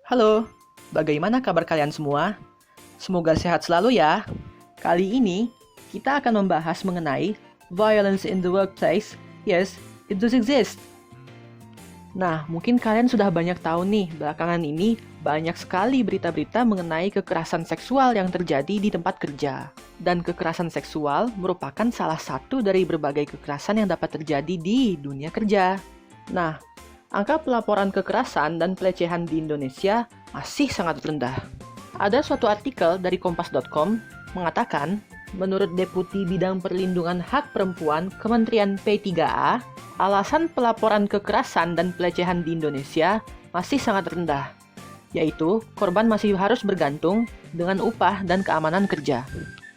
Halo, bagaimana kabar kalian semua? Semoga sehat selalu ya. Kali ini, kita akan membahas mengenai violence in the workplace. Yes, it does exist. Nah, mungkin kalian sudah banyak tahu nih, belakangan ini banyak sekali berita-berita mengenai kekerasan seksual yang terjadi di tempat kerja. Dan kekerasan seksual merupakan salah satu dari berbagai kekerasan yang dapat terjadi di dunia kerja. Nah, angka pelaporan kekerasan dan pelecehan di Indonesia masih sangat rendah. Ada suatu artikel dari kompas.com mengatakan, menurut Deputi Bidang Perlindungan Hak Perempuan Kementerian P3A, alasan pelaporan kekerasan dan pelecehan di Indonesia masih sangat rendah, yaitu korban masih harus bergantung dengan upah dan keamanan kerja.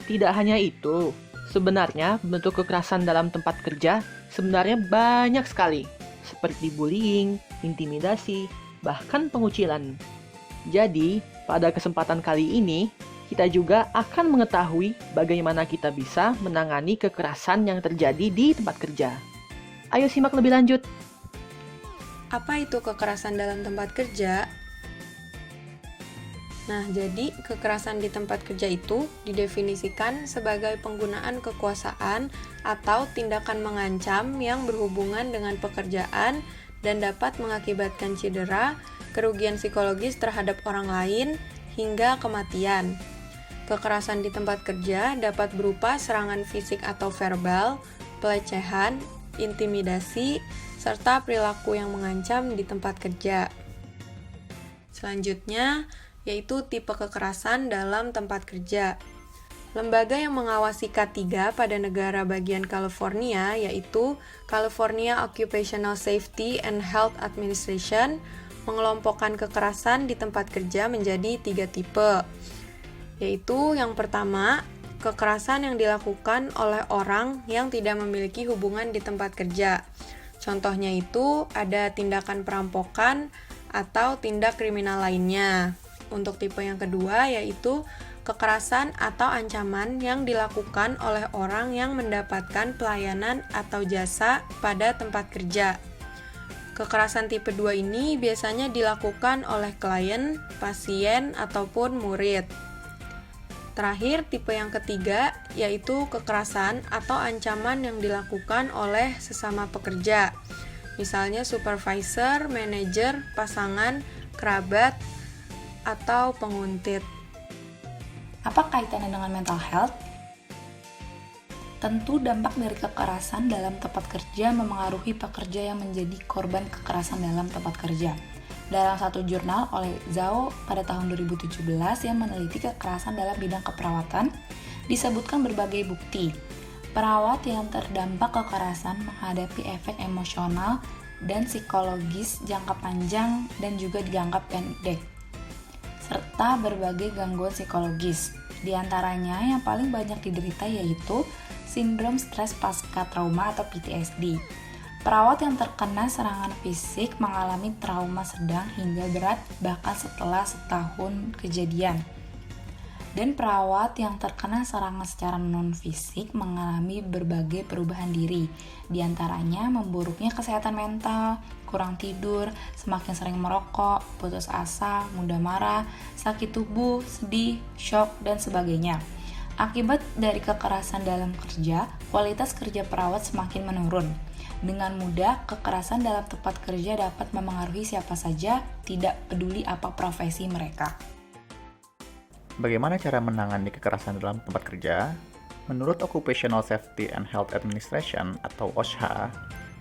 Tidak hanya itu, sebenarnya bentuk kekerasan dalam tempat kerja sebenarnya banyak sekali, seperti bullying, intimidasi, bahkan pengucilan. Jadi, pada kesempatan kali ini, kita juga akan mengetahui bagaimana kita bisa menangani kekerasan yang terjadi di tempat kerja. Ayo simak lebih lanjut. Apa itu kekerasan dalam tempat kerja? Nah, jadi kekerasan di tempat kerja itu didefinisikan sebagai penggunaan kekuasaan atau tindakan mengancam yang berhubungan dengan pekerjaan dan dapat mengakibatkan cedera, kerugian psikologis terhadap orang lain, hingga kematian. Kekerasan di tempat kerja dapat berupa serangan fisik atau verbal, pelecehan, intimidasi, serta perilaku yang mengancam di tempat kerja. Selanjutnya, yaitu tipe kekerasan dalam tempat kerja. Lembaga yang mengawasi K3 pada negara bagian California, yaitu California Occupational Safety and Health Administration, mengelompokkan kekerasan di tempat kerja menjadi 3 tipe, yaitu yang pertama, kekerasan yang dilakukan oleh orang yang tidak memiliki hubungan di tempat kerja. Contohnya itu ada tindakan perampokan atau tindak kriminal lainnya. Untuk tipe yang kedua yaitu kekerasan atau ancaman yang dilakukan oleh orang yang mendapatkan pelayanan atau jasa pada tempat kerja. Kekerasan tipe 2 ini biasanya dilakukan oleh klien, pasien, ataupun murid. Terakhir, tipe yang ketiga, yaitu kekerasan atau ancaman yang dilakukan oleh sesama pekerja, misalnya supervisor, manajer, pasangan, kerabat, atau penguntit. Apa kaitannya dengan mental health? Tentu dampak dari kekerasan dalam tempat kerja memengaruhi pekerja yang menjadi korban kekerasan dalam tempat kerja. Dalam satu jurnal oleh Zhao pada tahun 2017 yang meneliti kekerasan dalam bidang keperawatan, disebutkan berbagai bukti. Perawat yang terdampak kekerasan menghadapi efek emosional dan psikologis jangka panjang dan juga dianggap pendek, serta berbagai gangguan psikologis. Di antaranya yang paling banyak diderita yaitu sindrom stres pasca trauma atau PTSD. Perawat yang terkena serangan fisik mengalami trauma sedang hingga berat bahkan setelah setahun kejadian. Dan perawat yang terkena serangan secara non-fisik mengalami berbagai perubahan diri, di antaranya memburuknya kesehatan mental, kurang tidur, semakin sering merokok, putus asa, mudah marah, sakit tubuh, sedih, shock, dan sebagainya. Akibat dari kekerasan dalam kerja, kualitas kerja perawat semakin menurun. Dengan mudah, kekerasan dalam tempat kerja dapat memengaruhi siapa saja, tidak peduli apa profesi mereka. Bagaimana cara menangani kekerasan dalam tempat kerja? Menurut Occupational Safety and Health Administration atau OSHA,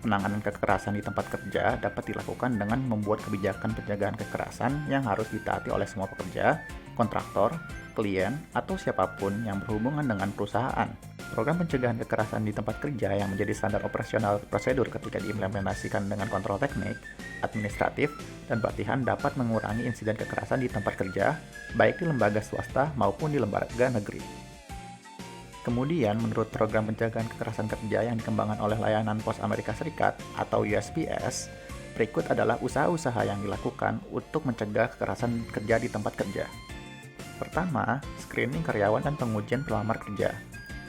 penanganan kekerasan di tempat kerja dapat dilakukan dengan membuat kebijakan pencegahan kekerasan yang harus ditaati oleh semua pekerja, kontraktor, klien, atau siapapun yang berhubungan dengan perusahaan. Program pencegahan kekerasan di tempat kerja yang menjadi standar operasional prosedur ketika diimplementasikan dengan kontrol teknik, administratif, dan pelatihan dapat mengurangi insiden kekerasan di tempat kerja, baik di lembaga swasta maupun di lembaga negeri. Kemudian, menurut program pencegahan kekerasan kerja yang dikembangkan oleh Layanan Pos Amerika Serikat atau USPS, berikut adalah usaha-usaha yang dilakukan untuk mencegah kekerasan kerja di tempat kerja. Pertama, screening karyawan dan pengujian pelamar kerja.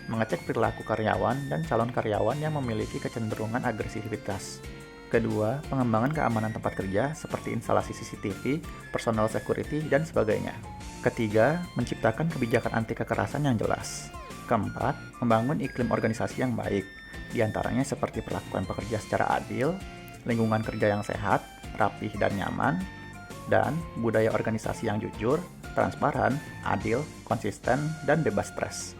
Mengecek perilaku karyawan dan calon karyawan yang memiliki kecenderungan agresivitas. Kedua, pengembangan keamanan tempat kerja seperti instalasi CCTV, personal security, dan sebagainya. Ketiga, menciptakan kebijakan anti kekerasan yang jelas. Keempat, membangun iklim organisasi yang baik, diantaranya seperti perlakuan pekerja secara adil, lingkungan kerja yang sehat, rapih dan nyaman, dan budaya organisasi yang jujur, transparan, adil, konsisten, dan bebas stres.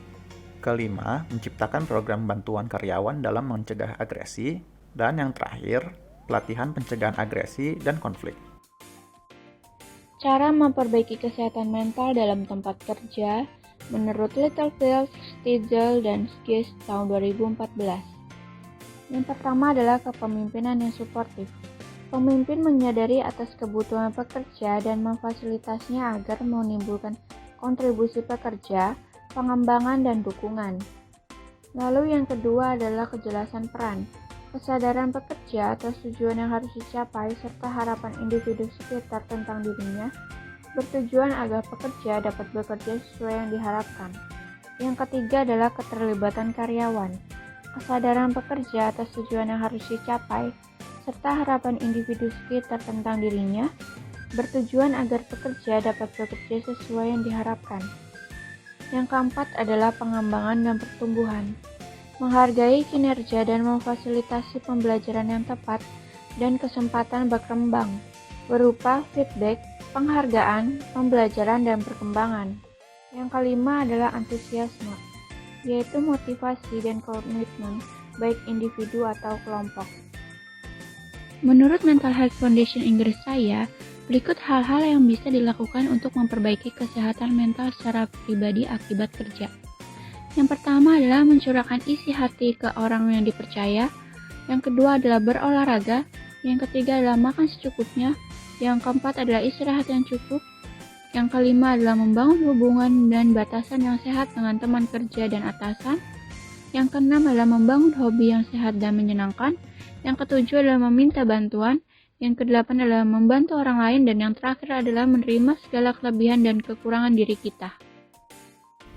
Kelima, menciptakan program bantuan karyawan dalam mencegah agresi. Dan yang terakhir, pelatihan pencegahan agresi dan konflik. Cara memperbaiki kesehatan mental dalam tempat kerja menurut Littlefield, Stiesel, dan Skis tahun 2014. Yang pertama adalah kepemimpinan yang suportif. Pemimpin menyadari atas kebutuhan pekerja dan memfasilitasinya agar menimbulkan kontribusi pekerja, pengembangan, dan dukungan. Lalu yang kedua adalah kejelasan peran. Kesadaran pekerja atas tujuan yang harus dicapai serta harapan individu sekitar tentang dirinya bertujuan agar pekerja dapat bekerja sesuai yang diharapkan. Yang ketiga adalah keterlibatan karyawan. Kesadaran pekerja atas tujuan yang harus dicapai serta harapan individu sekitar tentang dirinya bertujuan agar pekerja dapat bekerja sesuai yang diharapkan. Yang keempat adalah pengembangan dan pertumbuhan. Menghargai kinerja dan memfasilitasi pembelajaran yang tepat dan kesempatan berkembang, berupa feedback, penghargaan, pembelajaran, dan perkembangan. Yang kelima adalah antusiasme, yaitu motivasi dan komitmen, baik individu atau kelompok. Menurut Mental Health Foundation Inggris berikut hal-hal yang bisa dilakukan untuk memperbaiki kesehatan mental secara pribadi akibat kerja. Yang pertama adalah mencurahkan isi hati ke orang yang dipercaya. Yang kedua adalah berolahraga. Yang ketiga adalah makan secukupnya. Yang keempat adalah istirahat yang cukup. Yang kelima adalah membangun hubungan dan batasan yang sehat dengan teman kerja dan atasan. Yang keenam adalah membangun hobi yang sehat dan menyenangkan. Yang ketujuh adalah meminta bantuan. Yang kedelapan adalah membantu orang lain. Dan yang terakhir adalah menerima segala kelebihan dan kekurangan diri kita.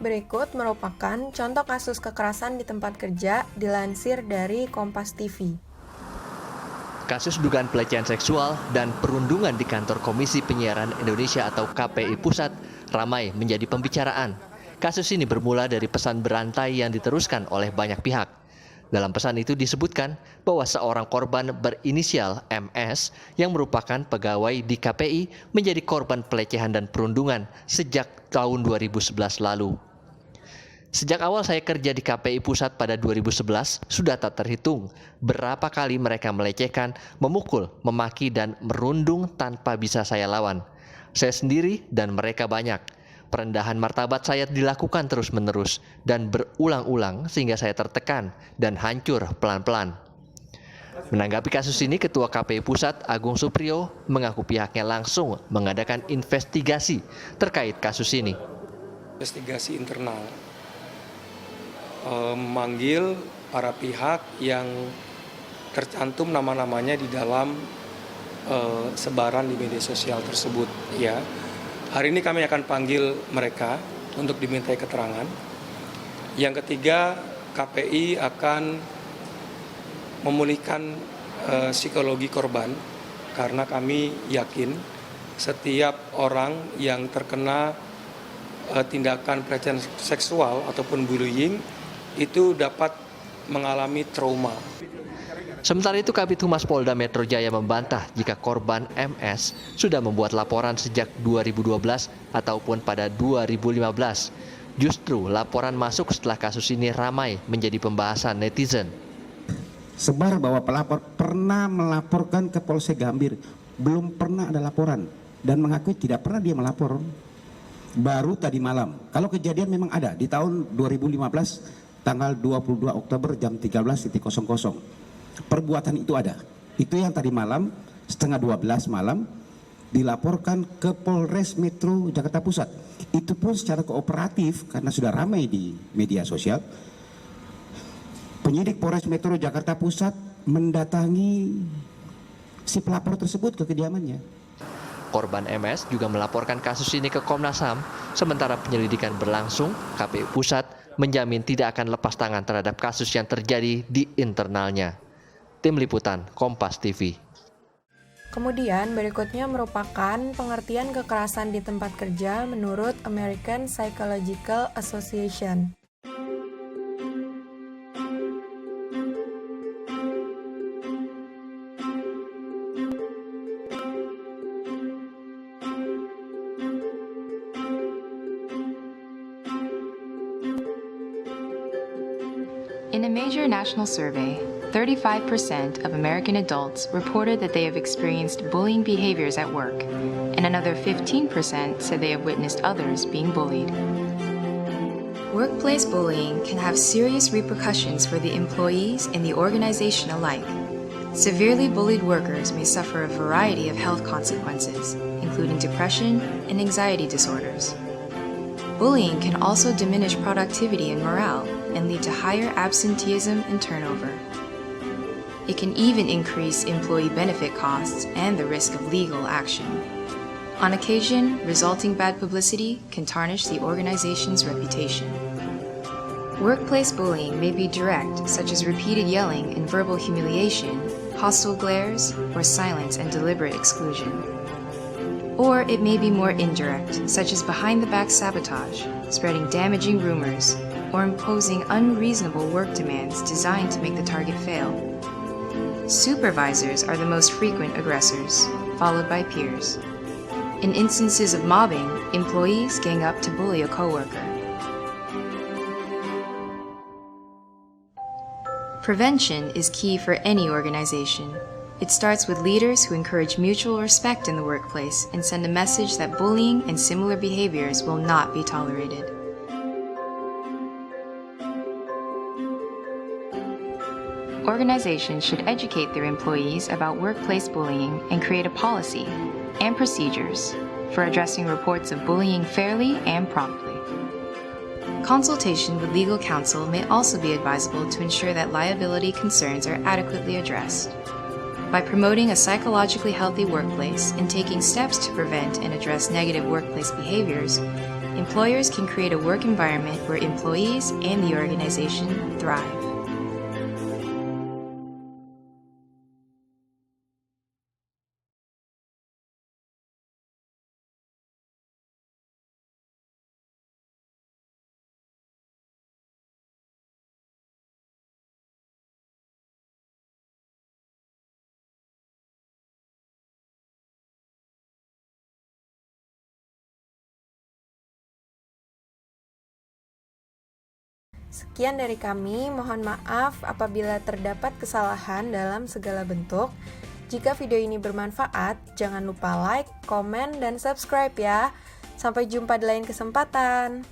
Berikut merupakan contoh kasus kekerasan di tempat kerja dilansir dari Kompas TV. Kasus dugaan pelecehan seksual dan perundungan di kantor Komisi Penyiaran Indonesia atau KPI Pusat ramai menjadi pembicaraan. Kasus ini bermula dari pesan berantai yang diteruskan oleh banyak pihak. Dalam pesan itu disebutkan bahwa seorang korban berinisial MS yang merupakan pegawai di KPI menjadi korban pelecehan dan perundungan sejak tahun 2011 lalu. Sejak awal saya kerja di KPI Pusat pada 2011, sudah tak terhitung berapa kali mereka melecehkan, memukul, memaki, dan merundung tanpa bisa saya lawan. Saya sendiri dan mereka banyak. Perendahan martabat saya dilakukan terus-menerus dan berulang-ulang sehingga saya tertekan dan hancur pelan-pelan. Menanggapi kasus ini, Ketua KPI Pusat Agung Supriyo mengaku pihaknya langsung mengadakan investigasi terkait kasus ini. Investigasi internal. Memanggil para pihak yang tercantum nama-namanya di dalam sebaran di media sosial tersebut. Ya, hari ini kami akan panggil mereka untuk dimintai keterangan. Yang ketiga, KPI akan memulihkan psikologi korban karena kami yakin setiap orang yang terkena tindakan pelecehan seksual ataupun bullying itu dapat mengalami trauma. Sementara itu, Kabid Humas Polda Metro Jaya membantah jika korban MS sudah membuat laporan sejak 2012 ataupun pada 2015. Justru laporan masuk setelah kasus ini ramai menjadi pembahasan netizen. Sebar bahwa pelapor pernah melaporkan ke Polsek Gambir, belum pernah ada laporan dan mengakui tidak pernah dia melapor. Baru tadi malam. Kalau kejadian memang ada di tahun 2015 tanggal 22 Oktober jam 13.00. Perbuatan itu ada. Itu yang tadi malam setengah 12 malam dilaporkan ke Polres Metro Jakarta Pusat. Itu pun secara kooperatif karena sudah ramai di media sosial. Penyidik Polres Metro Jakarta Pusat mendatangi si pelapor tersebut ke kediamannya. Korban MS juga melaporkan kasus ini ke Komnas HAM, sementara penyelidikan berlangsung, KPI Pusat menjamin tidak akan lepas tangan terhadap kasus yang terjadi di internalnya. Tim Liputan, Kompas TV. Kemudian berikutnya merupakan pengertian kekerasan di tempat kerja menurut American Psychological Association. In a major national survey, 35% of American adults reported that they have experienced bullying behaviors at work, and another 15% said they have witnessed others being bullied. Workplace bullying can have serious repercussions for the employees and the organization alike. Severely bullied workers may suffer a variety of health consequences, including depression and anxiety disorders. Bullying can also diminish productivity and morale and lead to higher absenteeism and turnover. It can even increase employee benefit costs and the risk of legal action. On occasion, resulting bad publicity can tarnish the organization's reputation. Workplace bullying may be direct, such as repeated yelling and verbal humiliation, hostile glares, or silence and deliberate exclusion. Or it may be more indirect, such as behind-the-back sabotage, spreading damaging rumors, or imposing unreasonable work demands designed to make the target fail. Supervisors are the most frequent aggressors, followed by peers. In instances of mobbing, employees gang up to bully a coworker. Prevention is key for any organization. It starts with leaders who encourage mutual respect in the workplace and send a message that bullying and similar behaviors will not be tolerated. Organizations should educate their employees about workplace bullying and create a policy and procedures for addressing reports of bullying fairly and promptly. Consultation with legal counsel may also be advisable to ensure that liability concerns are adequately addressed. By promoting a psychologically healthy workplace and taking steps to prevent and address negative workplace behaviors, employers can create a work environment where employees and the organization thrive. Sekian dari kami, mohon maaf apabila terdapat kesalahan dalam segala bentuk. Jika video ini bermanfaat, jangan lupa like, komen, dan subscribe ya. Sampai jumpa di lain kesempatan.